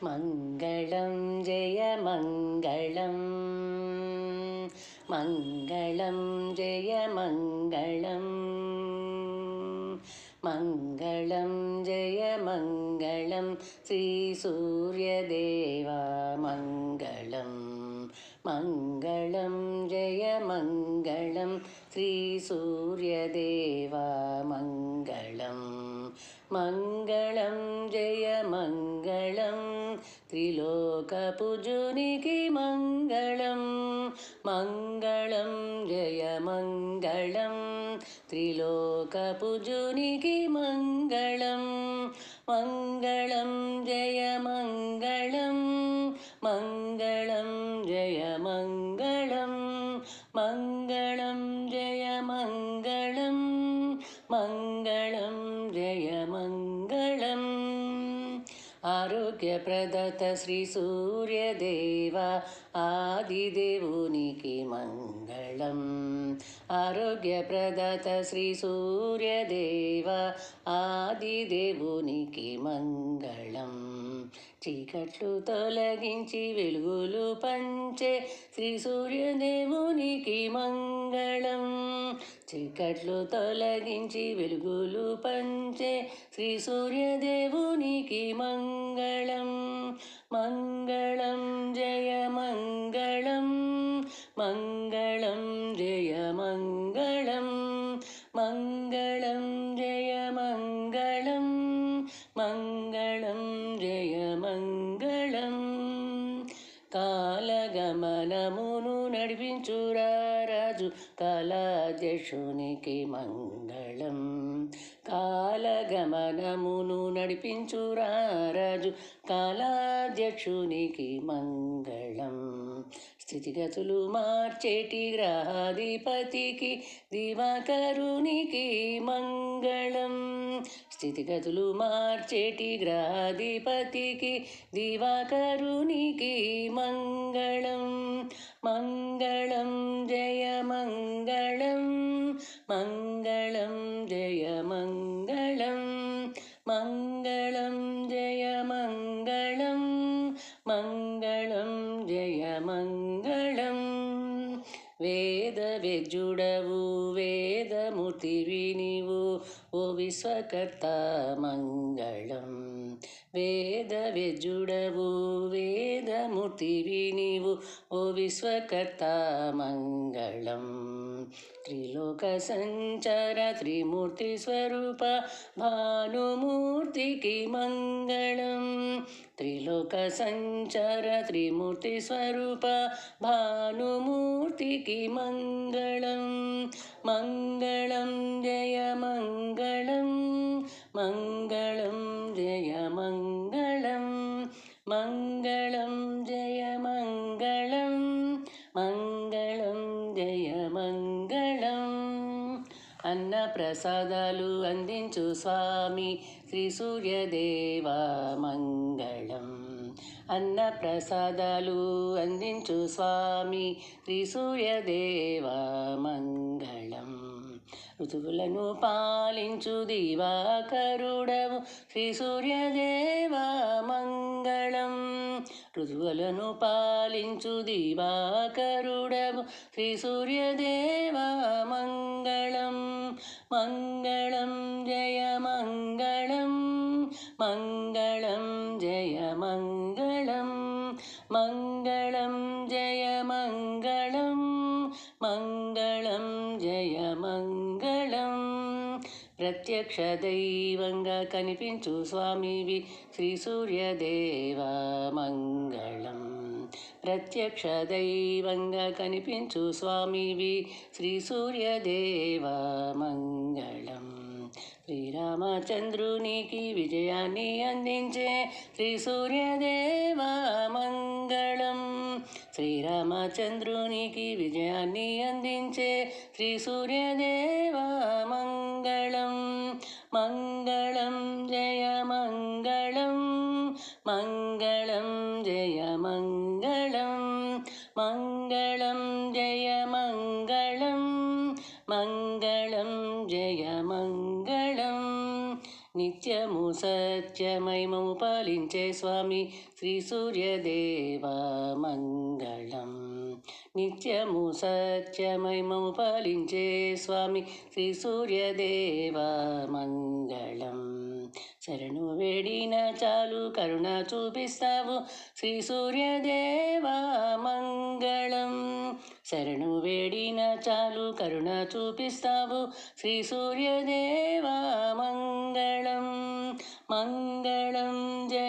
मङ्गलं जय मङ्गलं मङ्गलं जय मङ्गलं मङ्गलं जय मङ्गलं श्रीसूर्यदेवा मङ्गलं मङ्गलं जय मङ्गलं श्रीसूर्यदेवा मङ्गलं मङ्गलं जय मङ्गलं त्रिलोकपूजुनिकी मङ्गलं मङ्गलं जय मङ्गलं त्रिलोकपूजुनिकी मङ्गलं मङ्गलं जय मङ्गलं मङ्गलं जय मङ्गलं मङ्गलं जय मङ्गलं मङ्गलं जय मङ्गलम् आरोग्यप्रदत्त श्री सूर्यदेवा आदिदेवुनिकी मङ्गलम् आरोग्यप्रदत्त श्री सूर्यदेवा आदिदेवुनिकी मङ्गलम् చీకట్లు తొలగించి వెలుగులు పంచే శ్రీ సూర్యదేవునికి మంగళం చీకట్లు తొలగించి వెలుగులు పంచే శ్రీ సూర్యదేవునికి మంగళం మంగళం జయ మంగళం మంగళం జయ మంగళం మంగళం జయ మంగళం మంగళం జయ మంగళం కాలగమనమును నడిపించురారాజు కాలాధ్యక్షునికి మంగళం కాలగమనమును నడిపించురారాజు కాలాధ్యక్షునికి మంగళం స్థితిగతులు మార్చేటి గ్రహాధిపతికి దివాకరునికి మంగళం స్థితిగతులు మార్చేటి గ్రహాధిపతికి దివాకరునికి మంగళం మంగళం జయ మంగళం మంగళం జయ మంగళం మంగళం జయ మంగళం మంగళం జయ మంగళం వేదవేద్యుడవు వేదమూర్తివి నీవు ఓ విశ్వకర్త మంగళం వేదవేద్యుడవు వేదమూర్తివి నీవు ఓ విశ్వకర్త మంగళం త్రిలోక సంచార త్రిమూర్తి స్వరూప భానుమూర్తికి మంగళం త్రిలోక సంచార త్రిమూర్తి స్వరూప భానుమూర్తికి మంగళం మంగళం జయ మంగళం మంగళం జయ మంగళం మంగళం జయ మంగళం మంగళం జయ మంగళం అన్న ప్రసాదాలు అందించు స్వామి శ్రీ సూర్యదేవా మంగళం అన్న ప్రసాదాలు అందించు స్వామి శ్రీ సూర్యదేవా మంగళం ఋతువులను పాలించు దివాకరుడవు శ్రీ సూర్యదేవా మంగళం ఋతువులను పాలించు దివాకరుడవు శ్రీ సూర్యదేవా మంగళం మంగళం జయ మంగళం మంగళం జయ మంగళం మంగళం జయ మంగళం మంగళం జయ మంగళం ప్రత్యక్ష దైవంగా కనిపించు స్వామివి శ్రీ సూర్యదేవా మంగళం ప్రత్యక్ష దైవంగా కనిపించు స్వామివి శ్రీ సూర్యదేవా మంగళం శ్రీరామచంద్రునికి విజయాన్ని అందించే శ్రీ సూర్యదేవా మంగళం శ్రీరామచంద్రునికి విజయాన్ని అందించే శ్రీ సూర్యదేవా మంగళం మంగళం జయ మంగళం మంగళం జయ మంగళం మంగళం జయ మంగళం మంగళం జయ మంగళం నిత్యము సత్య సత్యమైమము పాలించే స్వామి శ్రీ సూర్యదేవా మంగళం. నిత్యము సత్యమైమము పాలించే స్వామి శ్రీ సూర్యదేవా మంగళం. శరణు వేడిన చాలు కరుణ చూపిస్తావు శ్రీ సూర్యదేవా మంగళం. శరణు వేడిన చాలు కరుణ చూపిస్తావు శ్రీ సూర్యదేవా మంగళం. మంగళం జయ